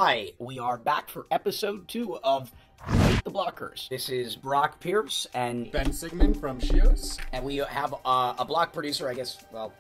Hi, we are back for episode 2 of Hate the Blockers. This is Brock Pierce and Ben Sigmund from shEOS. And we have a block producer, I guess, well,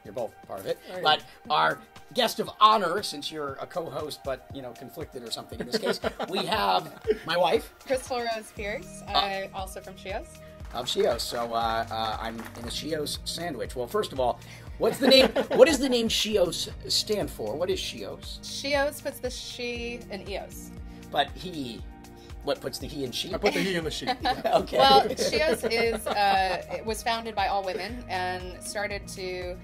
you're both part of it, Right. but our guest of honor, since you're a co-host, but, you know, conflicted or something in this case, we have my wife. Crystal Rose Pierce, also from shEOS. Of shEOS, so I'm in a shEOS sandwich. Well, first of all, what's the name? What does the name shEOS stand for? What is shEOS? shEOS puts the she in EOS. But what puts the he in she? I put the he in the she. Yeah. Okay. Well, shEOS it was founded by all women and started to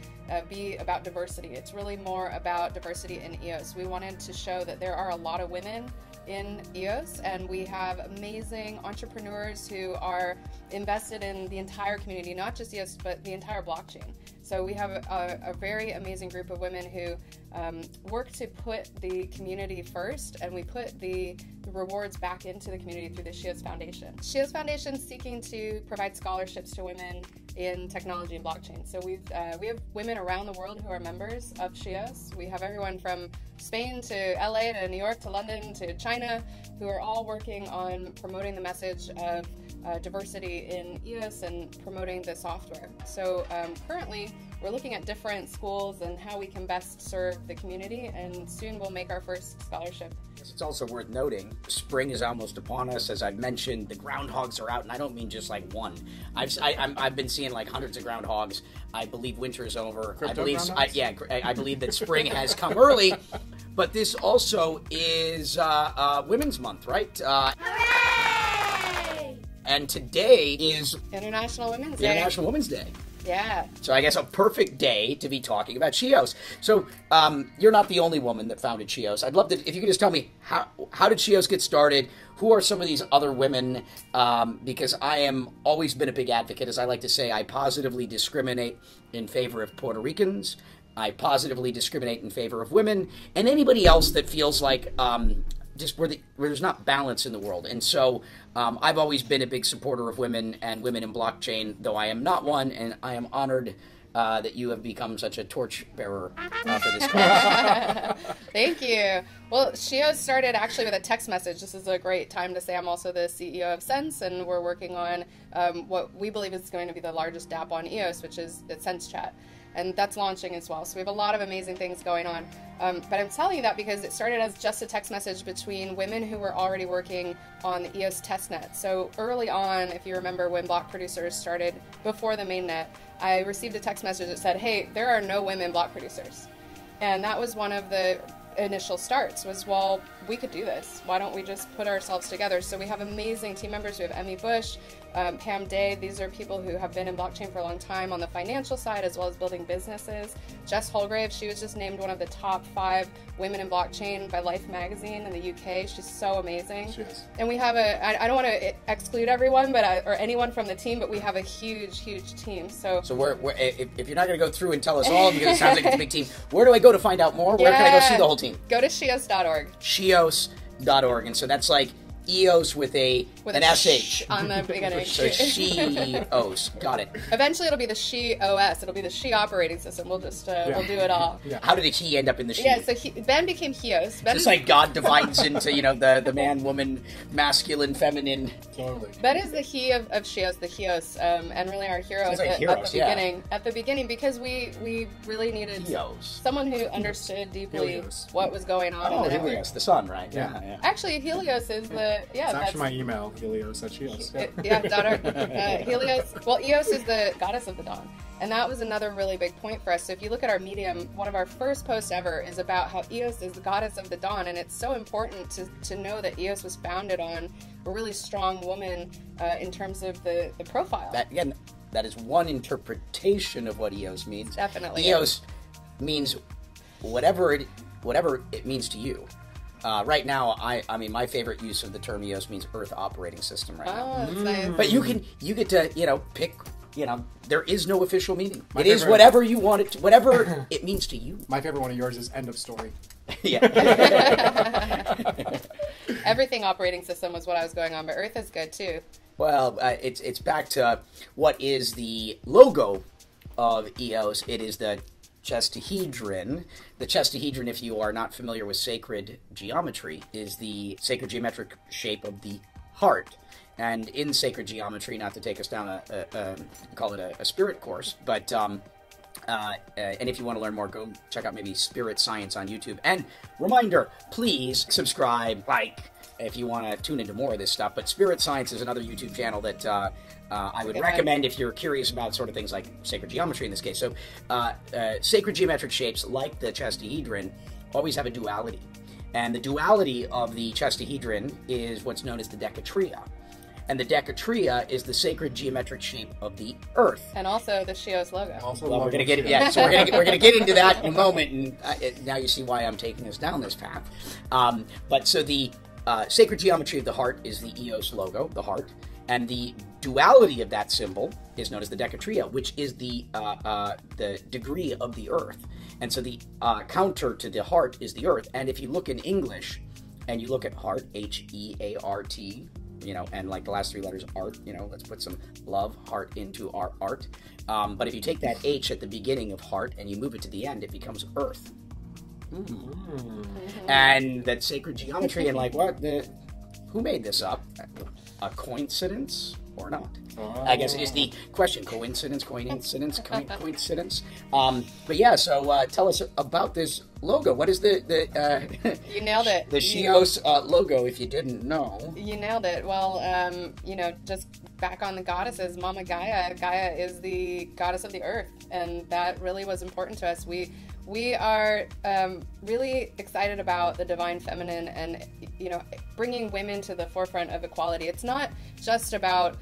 be about diversity. It's really more about diversity in EOS. We wanted to show that there are a lot of women in EOS, and we have amazing entrepreneurs who are invested in the entire community, not just EOS, but the entire blockchain. So we have a very amazing group of women who work to put the community first, and we put the rewards back into the community through the shEOS Foundation. shEOS Foundation is seeking to provide scholarships to women in technology and blockchain. So we have women around the world who are members of shEOS. We have everyone from Spain to LA to New York to London to China who are all working on promoting the message of diversity in EOS and promoting the software. So currently we're looking at different schools and how we can best serve the community, and soon we'll make our first scholarship. It's also worth noting, spring is almost upon us. As I've mentioned, the groundhogs are out, and I don't mean just like one. I've been seeing like hundreds of groundhogs. I believe winter is over. I believe that spring has come early, but this also is Women's Month, right? Hooray! And today is International Women's Day. International Women's Day. Yeah. So I guess a perfect day to be talking about shEOS. So you're not the only woman that founded shEOS. I'd love to, if you could just tell me, how did shEOS get started? Who are some of these other women? Because I am always been a big advocate. As I like to say, I positively discriminate in favor of Puerto Ricans. I positively discriminate in favor of women. And anybody else that feels like just where there's not balance in the world. And so I've always been a big supporter of women and women in blockchain, though I am not one, and I am honored that you have become such a torchbearer for this cause. Thank you. Well, shEOS started actually with a text message. This is a great time to say I'm also the CEO of Sense, and we're working on what we believe is going to be the largest app on EOS, which is the Sense Chat. And that's launching as well. So we have a lot of amazing things going on. But I'm telling you that because it started as just a text message between women who were already working on the EOS testnet. So early on, if you remember when block producers started before the mainnet, I received a text message that said, hey, there are no women block producers. And that was one of the initial starts was, well, we could do this. Why don't we just put ourselves together? So we have amazing team members. We have Emmy Bush, Pam Day. These are people who have been in blockchain for a long time on the financial side as well as building businesses. Jess Holgrave, she was just named one of the top 5 women in blockchain by Life magazine in the UK. She's so amazing. She is. And we have I don't want to exclude everyone, but or anyone from the team, but we have a huge team. So if you're not going to go through and tell us all, because it sounds like it's a big team, where do I go to find out more? Where can I go see the whole team? Go to shEOS.org. shEOS.org. And so that's like EOS with an SH on the beginning. So shEOS. Got it. Eventually it'll be the shEOS. It'll be the she operating system. We'll just we'll do it all. Yeah. How did the he end up in the she? Yeah, so Ben became HEOS. Ben Just like God divides into, the man, woman, masculine, feminine. Totally. Ben is the he of shEOS, the HEOS, and really our hero Sounds like at heroes, the beginning. At the beginning, because we really needed Helios. someone who understood deeply Helios. what was going on. Oh, in the network. Helios, the sun, right? Yeah. Actually, Helios is the It's actually my email, Helios at shEOS. Helios. Well, EOS is the goddess of the dawn. And that was another really big point for us. So if you look at our Medium, one of our first posts ever is about how EOS is the goddess of the dawn. And it's so important to know that EOS was founded on a really strong woman in terms of the profile. That is one interpretation of what EOS means. Definitely. EOS means whatever it means to you. Right now, I mean, my favorite use of the term EOS means Earth Operating System right now. Oh, that's nice. But you get to, pick, there is no official meaning. It is whatever you want it to, whatever it means to you. My favorite one of yours is end of story. Yeah. Everything operating system was what I was going on, but Earth is good too. Well, it's back to what is the logo of EOS. It is the chestahedron. The chestahedron, if you are not familiar with sacred geometry, is the sacred geometric shape of the heart. And in sacred geometry, not to take us down call it a spirit course, but and if you want to learn more, go check out maybe Spirit Science on YouTube. And reminder, please subscribe, like, if you want to tune into more of this stuff. But Spirit Science is another YouTube channel that I would recommend if you're curious about sort of things like sacred geometry in this case. So sacred geometric shapes, like the chestahedron, always have a duality. And the duality of the chestahedron is what's known as the decatria. And the decatria is the sacred geometric shape of the Earth, and also the shEOS logo. Also, well, we're gonna get so we're gonna get into that in a moment, and now you see why I'm taking us down this path. But so the sacred geometry of the heart is the EOS logo, the heart, and the duality of that symbol is known as the decatria, which is the degree of the Earth. And so the counter to the heart is the Earth. And if you look in English, and you look at heart, H-E-A-R-T. And like the last three letters, art, let's put some love, heart into our art. But if you take that H at the beginning of heart and you move it to the end, it becomes earth. And that sacred geometry, and like, who made this up? A coincidence or not? I guess is the question. Coincidence. But yeah, so tell us about this logo. What is the You nailed it. The shEOS logo, if you didn't know. You nailed it. Well, just back on the goddesses, Mama Gaia. Gaia is the goddess of the earth, and that really was important to us. We are really excited about the divine feminine and, bringing women to the forefront of equality. It's not just about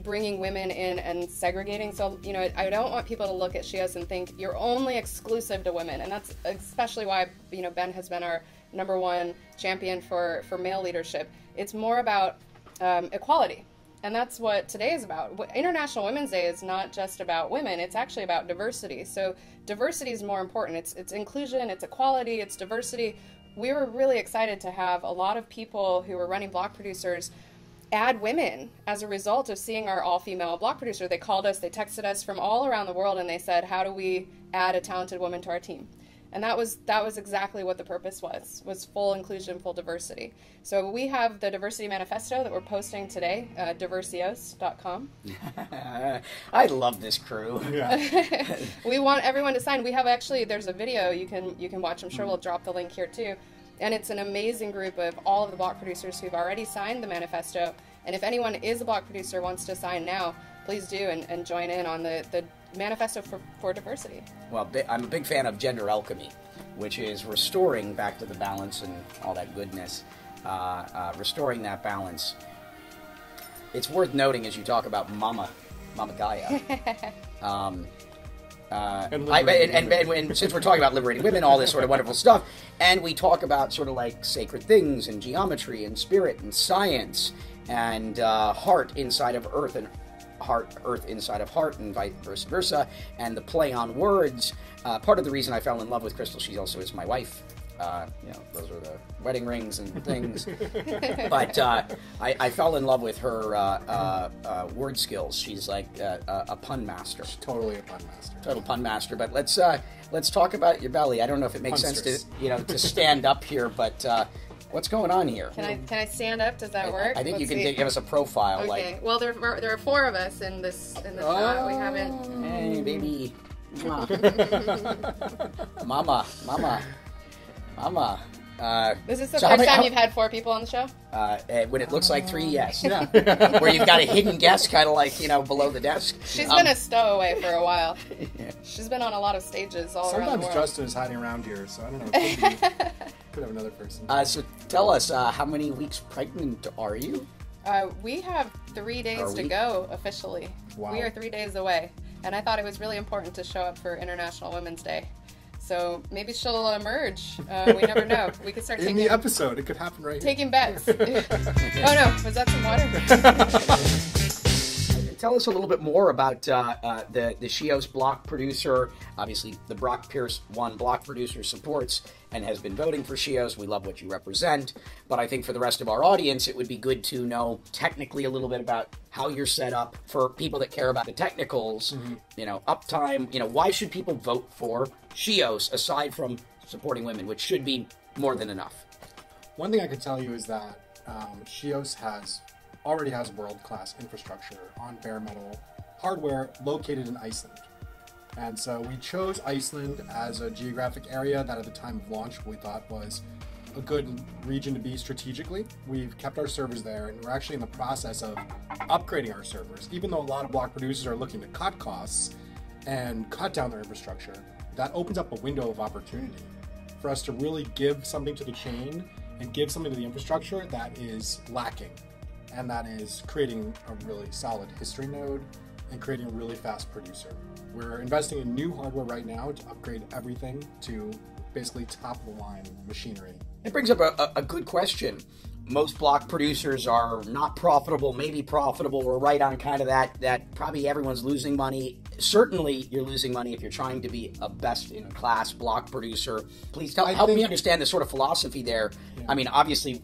bringing women in and segregating. So, I don't want people to look at shEOS and think you're only exclusive to women. And that's especially why, Ben has been our #1 champion for male leadership. It's more about equality. And that's what today is about. International Women's Day is not just about women, it's actually about diversity. So diversity is more important. It's inclusion, it's equality, it's diversity. We were really excited to have a lot of people who were running block producers add women as a result of seeing our all-female block producer. They called us, they texted us from all around the world, and they said, how do we add a talented woman to our team? And that was exactly what the purpose was full inclusion, full diversity. So we have the diversity manifesto that we're posting today, diverseos.com. I love this crew. Yeah. We want everyone to sign. We have there's a video you can watch. I'm sure we'll drop the link here too. And it's an amazing group of all of the block producers who've already signed the manifesto. And if anyone is a block producer wants to sign now, please do and join in on the manifesto for diversity. Well, I'm a big fan of gender alchemy, which is restoring back to the balance and all that goodness, restoring that balance. It's worth noting as you talk about Mama Gaia. And since we're talking about liberating women, all this sort of wonderful stuff, and we talk about sort of like sacred things and geometry and spirit and science and heart inside of earth and earth inside of heart and vice versa, and the play on words. Part of the reason I fell in love with Crystal, she also is my wife. Those are the wedding rings and things. But I fell in love with her word skills. She's like a pun master. She's totally a pun master. Total pun master. But let's talk about your belly. I don't know if it makes sense to stand up here, but what's going on here? Can I stand up? Does that work? I think you can give us a profile. Okay. Well, there are 4 of us in this shot. We haven't. Hey, baby. Mama. This is the first time you've had 4 people on the show? When it looks like 3, yes. Yeah. Where you've got a hidden guest kind of like, below the desk. She's been a stowaway for a while. Yeah. She's been on a lot of stages all around the world. Sometimes Justin is hiding around here, so I don't know. Could have another person. So tell us, how many weeks pregnant are you? We have 3 days to go officially. Wow. We are 3 days away. And I thought it was really important to show up for International Women's Day. So maybe she'll emerge. We never know. We could start taking... In the episode, it could happen right here. Taking bets. Oh no, was that some water? tell us a little bit more about the shEOS block producer. Obviously, the Brock Pierce 1 block producer supports and has been voting for shEOS. We love what you represent. But I think for the rest of our audience, it would be good to know technically a little bit about how you're set up for people that care about the technicals, uptime. Why should people vote for shEOS aside from supporting women, which should be more than enough? One thing I can tell you is that shEOS already has world-class infrastructure on bare metal hardware located in Iceland. And so we chose Iceland as a geographic area that at the time of launch we thought was a good region to be strategically. We've kept our servers there, and we're actually in the process of upgrading our servers. Even though a lot of block producers are looking to cut costs and cut down their infrastructure, that opens up a window of opportunity for us to really give something to the chain and give something to the infrastructure that is lacking. And that is creating a really solid history node and creating a really fast producer. We're investing in new hardware right now to upgrade everything to basically top-of-the-line machinery. It brings up a good question. Most block producers are not profitable, maybe profitable. We're right on kind of that probably everyone's losing money. Certainly, you're losing money if you're trying to be a best-in-class block producer. Please help me understand the sort of philosophy there. Yeah. I mean, obviously,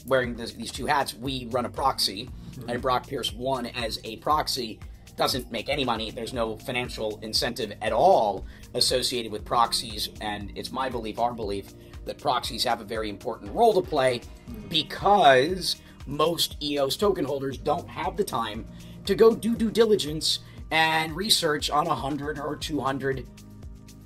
wearing these two hats, we run a proxy, and Brock Pierce 1 as a proxy doesn't make any money. There's no financial incentive at all associated with proxies, and it's my belief, our belief, that proxies have a very important role to play because most EOS token holders don't have the time to go do due diligence and research on 100 or 200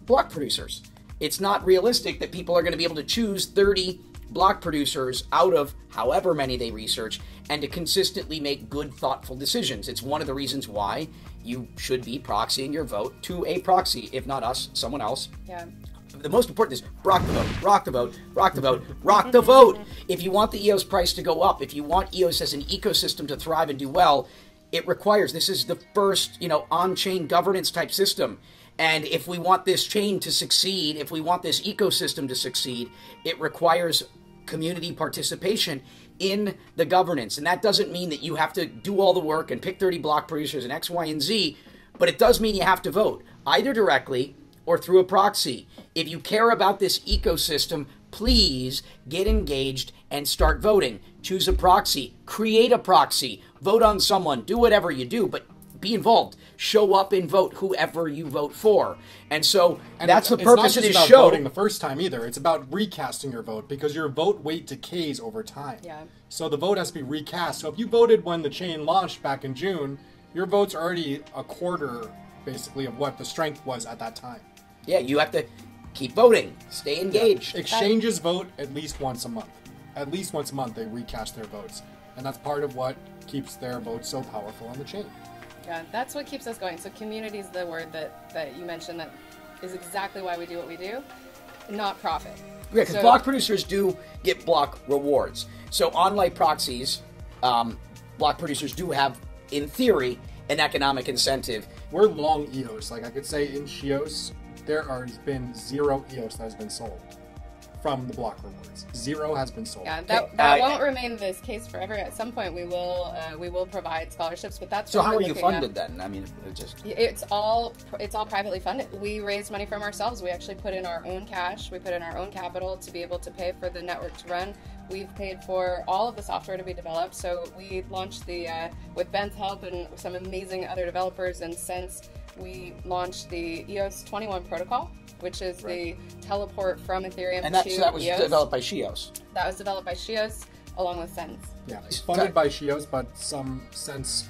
block producers. It's not realistic that people are going to be able to choose 30 block producers out of however many they research and to consistently make good, thoughtful decisions. It's one of the reasons why you should be proxying your vote to a proxy, if not us, someone else. Yeah. The most important is rock the vote, rock the vote, rock the vote, rock the vote. If you want the EOS price to go up, if you want EOS as an ecosystem to thrive and do well, it requires, this is the first, on-chain governance type system. And if we want this chain to succeed, if we want this ecosystem to succeed, it requires community participation in the governance. And that doesn't mean that you have to do all the work and pick 30 block producers and X, Y, and Z, but it does mean you have to vote, either directly or through a proxy. If you care about this ecosystem, please get engaged and start voting. Choose a proxy, create a proxy, vote on someone, do whatever you do, but be involved. Show up and vote whoever you vote for. And so that's the purpose of this show. It's not just about voting the first time either. It's about recasting your vote because your vote weight decays over time. Yeah. So the vote has to be recast. So if you voted when the chain launched back in June, your vote's already a quarter, basically, of what the strength was at that time. Yeah, you have to keep voting. Stay engaged. Yeah. Exchanges vote at least once a month. At least once a month they recast their votes. And that's part of what keeps their votes so powerful on the chain. Yeah, that's what keeps us going. So community is the word that you mentioned that is exactly why we do what we do, not profit. Yeah, because block producers do get block rewards. So unlike proxies, block producers do have, in theory, an economic incentive. We're long EOS. Like I could say in shEOS, there has been 0 EOS that has been sold from the block rewards. 0 has been sold. Yeah, that won't remain this case forever. At some point, we will provide scholarships, but that's so. How are you funded then? I mean, it's all privately funded. We raise money from ourselves. We actually put in our own cash. We put in our own capital to be able to pay for the network to run. We've paid for all of the software to be developed. So we launched with Ben's help and some amazing other developers, and since we launched the EOS 21 protocol, which is the teleport from Ethereum to EOS. And that was developed by shEOS. That was developed by shEOS along with Sense. Yeah, it's funded by shEOS, but some Sense,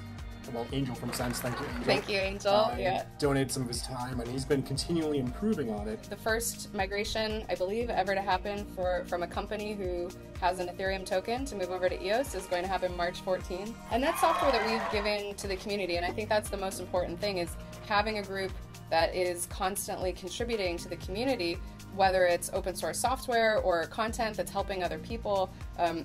Angel from Sense, thank you, Angel. Thank you, Angel. Donated some of his time, and he's been continually improving on it. The first migration, I believe, ever to happen from a company who has an Ethereum token to move over to EOS is going to happen March 14th. And that's software that we've given to the community, and I think that's the most important thing, is having a group that is constantly contributing to the community, whether it's open source software or content that's helping other people,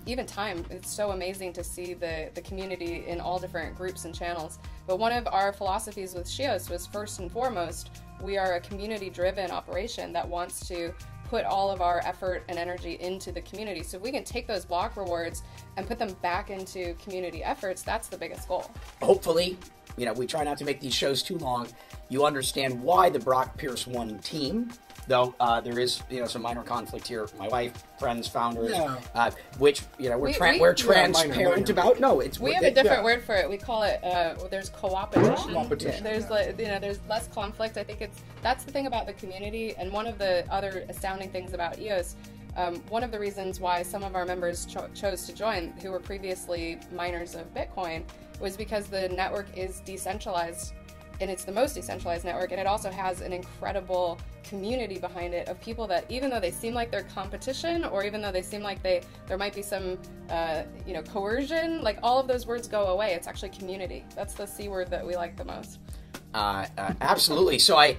even time. It's so amazing to see the community in all different groups and channels. But one of our philosophies with shEOS was, first and foremost, we are a community-driven operation that wants to put all of our effort and energy into the community. So if we can take those block rewards and put them back into community efforts, that's the biggest goal. Hopefully, we try not to make these shows too long, you understand why the Brock Pierce won team. Though there is, some minor conflict here. My wife, friends, founders, which we're transparent about. No, we have a different word for it. We call it there's co-opetition. There's there's less conflict. I think that's the thing about the community. And one of the other astounding things about EOS, one of the reasons why some of our members chose to join, who were previously miners of Bitcoin, was because the network is decentralized. And it's the most decentralized network, and it also has an incredible community behind it of people that, even though they seem like they're competition, or even though they seem like there might be some coercion, like all of those words go away. It's actually community. That's the C word that we like the most. Absolutely. So I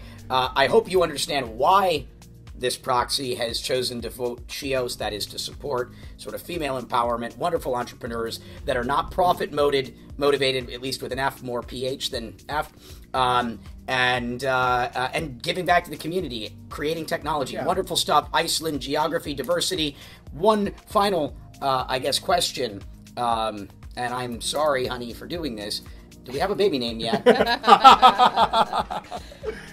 hope you understand why this proxy has chosen to vote shEOS, that is to support sort of female empowerment, wonderful entrepreneurs that are not profit motivated, at least with an F, more PH than F, and giving back to the community, creating technology, wonderful stuff, Iceland, geography, diversity. One final, question, and I'm sorry, honey, for doing this. Do we have a baby name yet?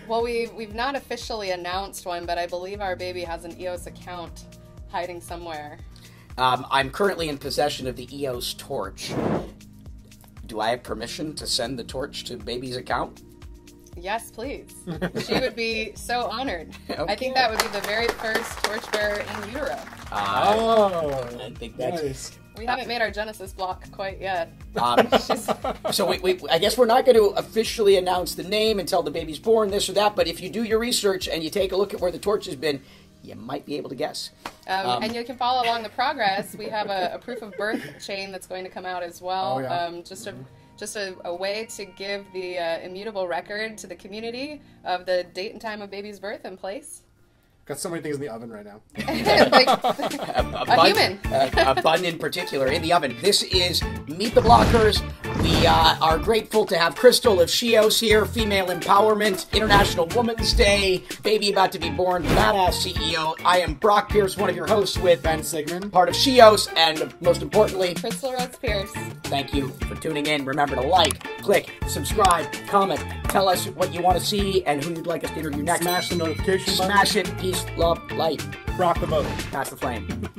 Well, we've not officially announced one, but I believe our baby has an EOS account hiding somewhere. I'm currently in possession of the EOS torch. Do I have permission to send the torch to baby's account? Yes, please. She would be so honored. Okay. I think that would be the very first torchbearer in utero. I think that's... Nice. We haven't made our Genesis block quite yet. So I guess we're not going to officially announce the name until the baby's born, this or that, but if you do your research and you take a look at where the torch has been, you might be able to guess. And you can follow along the progress. We have a proof of birth chain that's going to come out as well. Oh, yeah. Just a way to give the immutable record to the community of the date and time of baby's birth and place. Got so many things in the oven right now. A human. A bun in particular in the oven. This is Meet the Blockers. We are grateful to have Crystal of shEOS here, female empowerment, International Women's Day, baby about to be born, badass CEO. I am Brock Pierce, one of your hosts with Ben Sigmund, part of shEOS, and most importantly, Crystal Rose Pierce. Thank you for tuning in. Remember to like, click, subscribe, comment, tell us what you want to see and who you'd like us to interview next. smash the notification button. Smash it. Peace, love, light. Rock the boat. Pass the flame.